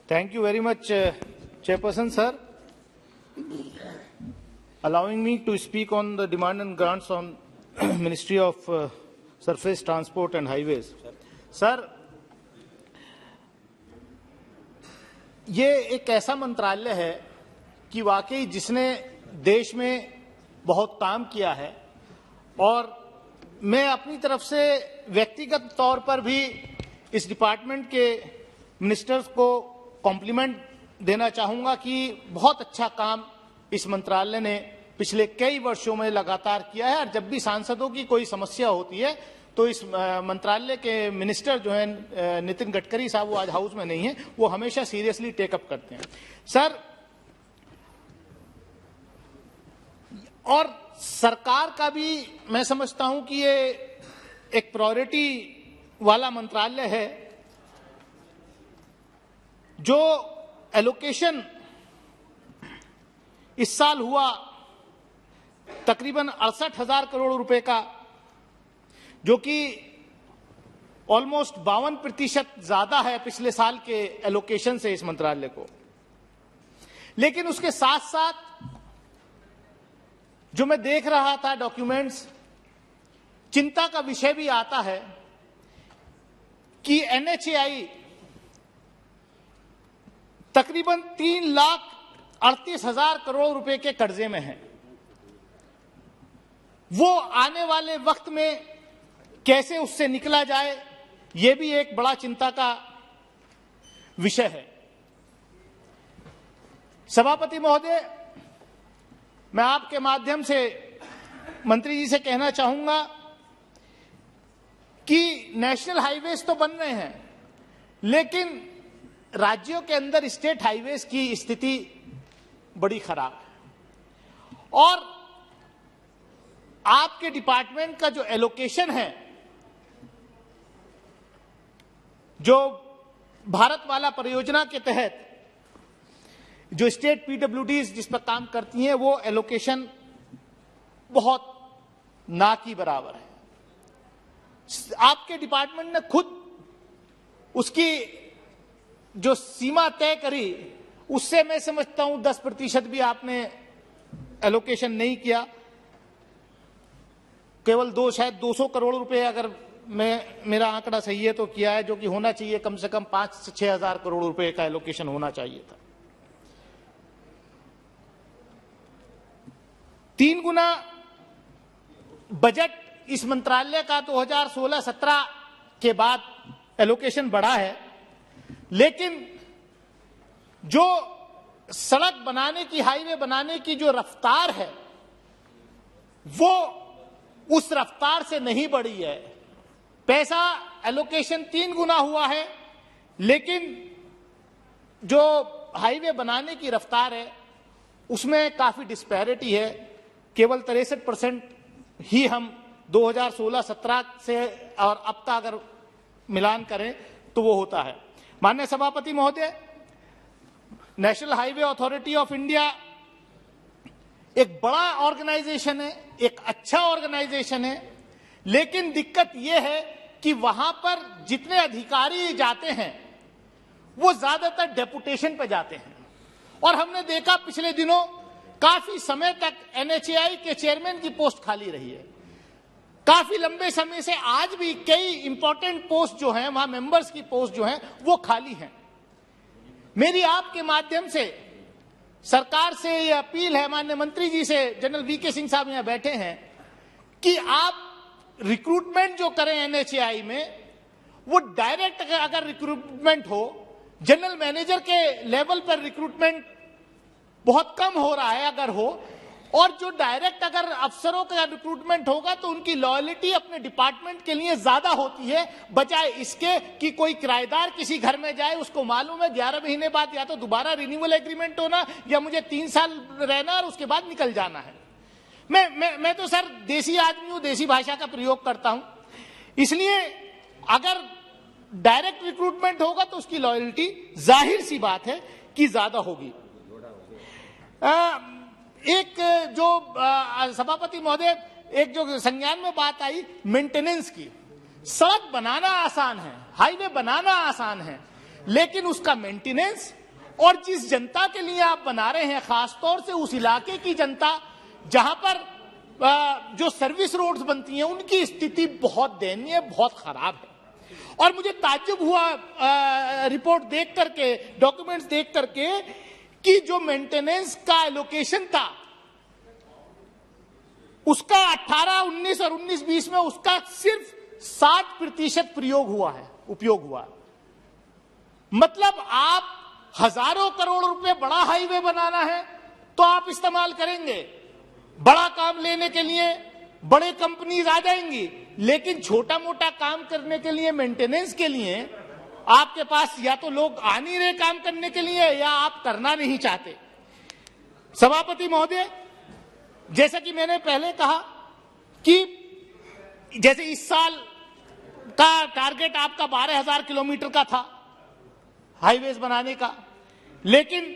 Thank you very much, Chairperson, sir. Allowing me to speak on the demand and grants on Ministry of Surface Transport and Highways. Sir, ये एक ऐसा मंत्रालय है कि वाकई जिसने देश में बहुत काम किया है और मैं अपनी तरफ से व्यक्तिगत तौर पर भी इस डिपार्टमेंट के मिनिस्टर्स को कॉम्प्लीमेंट देना चाहूंगा कि बहुत अच्छा काम इस मंत्रालय ने पिछले कई वर्षों में लगातार किया है और जब भी सांसदों की कोई समस्या होती है तो इस मंत्रालय के मिनिस्टर जो हैं नितिन गडकरी साहब, वो आज हाउस में नहीं है, वो हमेशा सीरियसली टेकअप करते हैं सर। और सरकार का भी मैं समझता हूं कि ये एक प्रायोरिटी वाला मंत्रालय है। जो एलोकेशन इस साल हुआ तकरीबन 68,000 करोड़ रुपए का, जो कि ऑलमोस्ट 52% ज्यादा है पिछले साल के एलोकेशन से इस मंत्रालय को। लेकिन उसके साथ साथ जो मैं देख रहा था डॉक्यूमेंट्स, चिंता का विषय भी आता है कि NHAI तकरीबन 3,38,000 करोड़ रुपए के कर्जे में है। वो आने वाले वक्त में कैसे उससे निकला जाए, ये भी एक बड़ा चिंता का विषय है। सभापति महोदय, मैं आपके माध्यम से मंत्री जी से कहना चाहूंगा कि नेशनल हाईवेज तो बन रहे हैं, लेकिन राज्यों के अंदर स्टेट हाईवेज की स्थिति बड़ी खराब है। और आपके डिपार्टमेंट का जो एलोकेशन है, जो भारत वाला परियोजना के तहत जो स्टेट PWDs जिस पर काम करती हैं, वो एलोकेशन बहुत ना की बराबर है। आपके डिपार्टमेंट ने खुद उसकी जो सीमा तय करी, उससे मैं समझता हूं 10% भी आपने एलोकेशन नहीं किया। केवल शायद 200 करोड़ रुपए, अगर मेरा आंकड़ा सही है तो किया है, जो कि होना चाहिए कम से कम 5 से 6 हजार करोड़ रुपए का एलोकेशन होना चाहिए था। 3 गुना बजट इस मंत्रालय का 2016-17 के बाद एलोकेशन बढ़ा है, लेकिन जो सड़क बनाने की, हाईवे बनाने की जो रफ्तार है, वो उस रफ्तार से नहीं बढ़ी है। पैसा एलोकेशन 3 गुना हुआ है, लेकिन जो हाईवे बनाने की रफ्तार है उसमें काफी डिस्पैरिटी है। केवल 63% ही हम 2016-17 से और अब तक अगर मिलान करें तो वो होता है। माननीय सभापति महोदय, national highway authority of India एक बड़ा ऑर्गेनाइजेशन है, एक अच्छा ऑर्गेनाइजेशन है, लेकिन दिक्कत यह है कि वहां पर जितने अधिकारी जाते हैं वो ज्यादातर डेपुटेशन पे जाते हैं। और हमने देखा पिछले दिनों काफी समय तक NHAI के चेयरमैन की पोस्ट खाली रही है। काफी लंबे समय से आज भी कई इंपॉर्टेंट पोस्ट जो हैं, वहां मेंबर्स की पोस्ट जो हैं वो खाली हैं। मेरी आपके माध्यम से सरकार से यह अपील है, माननीय मंत्री जी से, जनरल VK सिंह साहब यहां बैठे हैं, कि आप रिक्रूटमेंट जो करें NHAI में, वो डायरेक्ट अगर रिक्रूटमेंट हो, जनरल मैनेजर के लेवल पर रिक्रूटमेंट बहुत कम हो रहा है अगर हो, और जो डायरेक्ट अगर अफसरों का रिक्रूटमेंट होगा तो उनकी लॉयल्टी अपने डिपार्टमेंट के लिए ज्यादा होती है, बजाय इसके कि कोई किराएदार किसी घर में जाए, उसको मालूम है 11 महीने बाद या तो दोबारा रिन्यूअल एग्रीमेंट होना या मुझे 3 साल रहना और उसके बाद निकल जाना है। मैं तो सर देसी आदमी हूं, देसी भाषा का प्रयोग करता हूं, इसलिए अगर डायरेक्ट रिक्रूटमेंट होगा तो उसकी लॉयल्टी जाहिर सी बात है कि ज्यादा होगी। एक जो सभापति महोदय, एक जो संज्ञान में बात आई मेंटेनेंस की, सड़क बनाना आसान है, हाईवे बनाना आसान है, लेकिन उसका मेंटेनेंस और जिस जनता के लिए आप बना रहे हैं, खासतौर से उस इलाके की जनता जहां पर जो सर्विस रोड्स बनती हैं, उनकी स्थिति बहुत दयनीय, बहुत खराब है। और मुझे ताज्जुब हुआ रिपोर्ट देख करके, डॉक्यूमेंट्स देख करके, कि जो मेंटेनेंस का एलोकेशन था उसका 18, 19 और 19-20 में उसका सिर्फ 60% उपयोग हुआ। मतलब आप हजारों करोड़ रुपए बड़ा हाईवे बनाना है तो आप इस्तेमाल करेंगे, बड़ा काम लेने के लिए बड़े कंपनीज आ जाएंगी, लेकिन छोटा मोटा काम करने के लिए, मेंटेनेंस के लिए आपके पास या तो लोग आ नहीं रहे काम करने के लिए, या आप करना नहीं चाहते। सभापति महोदय, जैसा कि मैंने पहले कहा कि जैसे इस साल का टारगेट आपका 12,000 किलोमीटर का था हाईवेज बनाने का, लेकिन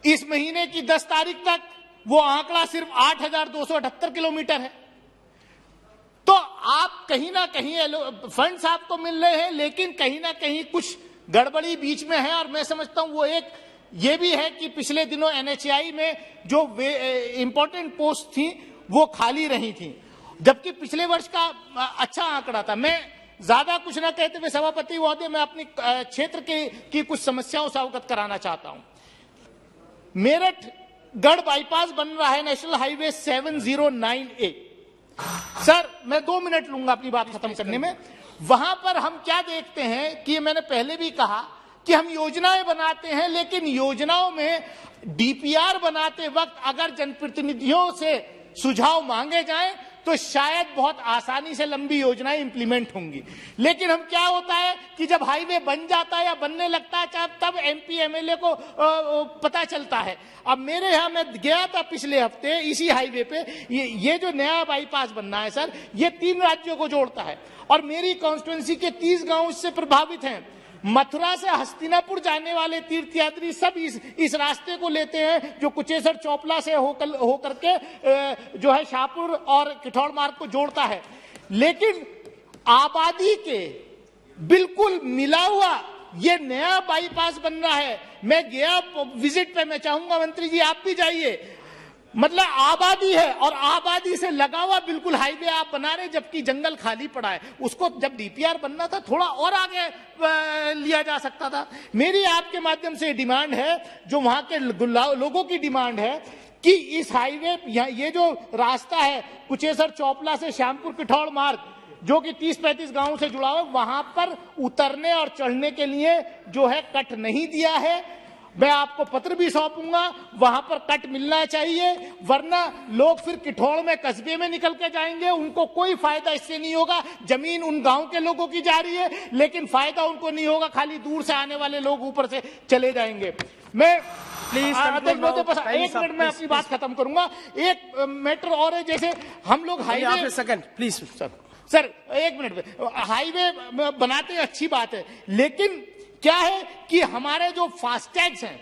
इस महीने की 10 तारीख तक वो आंकड़ा सिर्फ 8,278 किलोमीटर है। तो आप कहीं ना कहीं फंड्स आपको मिल रहे हैं, लेकिन कहीं ना कहीं कुछ गड़बड़ी बीच में है। और मैं समझता हूं वो एक ये भी है कि पिछले दिनों NHAI में जो इंपॉर्टेंट पोस्ट थी वो खाली रही थी, जबकि पिछले वर्ष का अच्छा आंकड़ा था। मैं ज्यादा कुछ ना कहते हुए सभापति महोदय, मैं अपनी क्षेत्र की कुछ समस्याओं से अवगत कराना चाहता हूं। मेरठ गढ़ बाईपास बन रहा है, नेशनल हाईवे 709A। सर, मैं 2 मिनट लूंगा अपनी बात खत्म करने में। वहां पर हम क्या देखते हैं कि मैंने पहले भी कहा कि हम योजनाएं बनाते हैं, लेकिन योजनाओं में DPR बनाते वक्त अगर जनप्रतिनिधियों से सुझाव मांगे जाएं तो शायद बहुत आसानी से लंबी योजनाएं इंप्लीमेंट होंगी। लेकिन हम क्या होता है कि जब हाईवे बन जाता है या बनने लगता है, तब MP MLA को पता चलता है। अब मेरे यहां मैं गया था पिछले हफ्ते इसी हाईवे पे, ये जो नया बाईपास बनना है सर, ये 3 राज्यों को जोड़ता है और मेरी कॉन्स्टिट्यूएंसी के 30 गांव इससे प्रभावित हैं। मथुरा से हस्तिनापुर जाने वाले तीर्थयात्री सब इस रास्ते को लेते हैं, जो कुचेसर चौपला से होकर के जो है शाहपुर और किठौड़ मार्ग को जोड़ता है। लेकिन आबादी के बिल्कुल मिला हुआ ये नया बाईपास बन रहा है। मैं गया विजिट पे, मैं चाहूंगा मंत्री जी आप भी जाइए। मतलब आबादी है और आबादी से लगा हुआ बिल्कुल हाईवे आप बना रहे, जबकि जंगल खाली पड़ा है। उसको जब DPR बनना था थोड़ा और आगे लिया जा सकता था। मेरी आपके माध्यम से डिमांड है, जो वहां के लोगों की डिमांड है, कि इस हाईवे ये जो रास्ता है कुचेसर चौपला से श्यामपुर किठौड़ मार्ग, जो कि 30-35 गांवों से जुड़ा हुआ, वहां पर उतरने और चढ़ने के लिए जो है कट नहीं दिया है। मैं आपको पत्र भी सौंपूंगा, वहां पर कट मिलना चाहिए, वरना लोग फिर किठौड़ में कस्बे में निकल के जाएंगे, उनको कोई फायदा इससे नहीं होगा। जमीन उन गांव के लोगों की जा रही है, लेकिन फायदा उनको नहीं होगा, खाली दूर से आने वाले लोग ऊपर से चले जाएंगे। मैं प्लीज 1 मिनट में अपनी बात खत्म करूंगा। एक मैटर और है, जैसे हम लोग highway second please sir 1 minute में हाईवे बनाते हैं, अच्छी बात है, लेकिन क्या है कि हमारे जो फास्टैग्स हैं,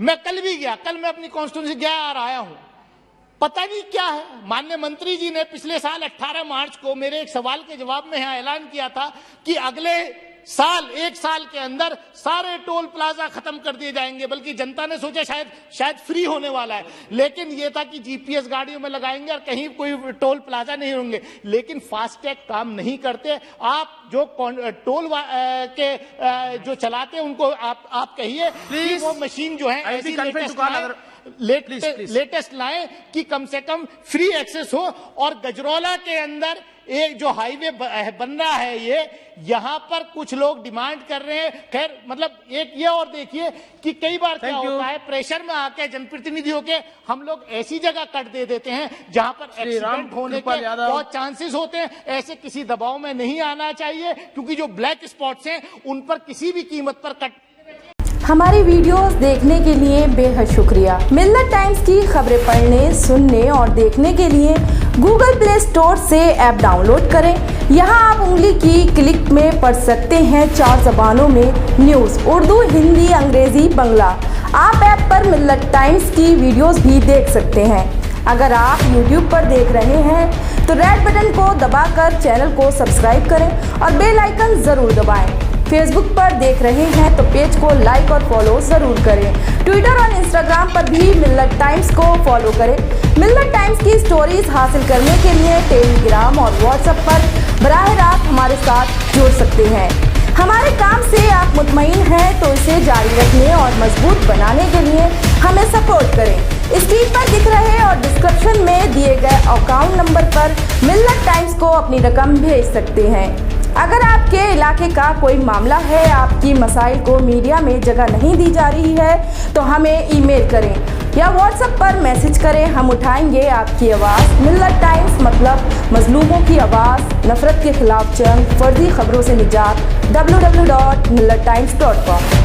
मैं कल भी गया, कल मैं अपनी कॉन्स्टिट्यूंसी गया और आया हूं, पता नहीं क्या है। माननीय मंत्री जी ने पिछले साल 18 मार्च को मेरे एक सवाल के जवाब में यहां ऐलान किया था कि अगले साल 1 साल के अंदर सारे टोल प्लाजा खत्म कर दिए जाएंगे, बल्कि जनता ने सोचा शायद फ्री होने वाला है, लेकिन यह था कि GPS गाड़ियों में लगाएंगे और कहीं कोई टोल प्लाजा नहीं होंगे। लेकिन फास्टैग काम नहीं करते। आप जो टोल के जो चलाते हैं उनको आप कहिए कि वो मशीन जो है ऐसी लेटेस्ट लाएं कि कम से कम फ्री एक्सेस हो। और गजरौला के अंदर एक जो हाईवे बन रहा है, ये यहां पर कुछ लोग डिमांड कर रहे हैं। खैर, मतलब एक ये और देखिए कि कई बार क्या होता है, प्रेशर में आके जनप्रतिनिधियों के हम लोग ऐसी जगह कट दे देते हैं जहां पर एक्सीडेंट होने के बहुत चांसेस होते हैं। ऐसे किसी दबाव में नहीं आना चाहिए, क्योंकि जो ब्लैक स्पॉट्स हैं उन पर किसी भी कीमत पर कट। हमारी वीडियोस देखने के लिए बेहद शुक्रिया। मिल्लत टाइम्स की खबरें पढ़ने, सुनने और देखने के लिए गूगल प्ले स्टोर से ऐप डाउनलोड करें। यहां आप उंगली की क्लिक में पढ़ सकते हैं 4 जबानों में न्यूज़, उर्दू, हिंदी, अंग्रेजी, बांग्ला। आप ऐप पर मिल्लत टाइम्स की वीडियोस भी देख सकते हैं। अगर आप YouTube पर देख रहे हैं तो रेड बटन को दबाकर चैनल को सब्सक्राइब करें और बेल आइकन जरूर दबाएं फेसबुक पर देख रहे हैं तो पेज को लाइक और फॉलो जरूर करें। ट्विटर और इंस्टाग्राम पर भी मिल्लत टाइम्स को फॉलो करें। मिल्लत टाइम्स की स्टोरीज हासिल करने के लिए टेलीग्राम और व्हाट्सएप पर बराह रास्त हमारे साथ जुड़ सकते हैं। हमारे काम से आप मुतमईन हैं तो इसे जारी रखने और मजबूत बनाने के लिए हमें सपोर्ट करें। स्क्रीन पर दिख रहे और डिस्क्रिप्शन में दिए गए अकाउंट नंबर पर मिल्लत टाइम्स को अपनी रकम भेज सकते हैं। अगर आपके इलाके का कोई मामला है, आपकी मसाइल को मीडिया में जगह नहीं दी जा रही है तो हमें ईमेल करें या व्हाट्सएप पर मैसेज करें, हम उठाएंगे आपकी आवाज़। मिल्लत टाइम्स मतलब मजलूमों की आवाज़, नफरत के खिलाफ जंग, फर्जी खबरों से निजात। www.millattimes.com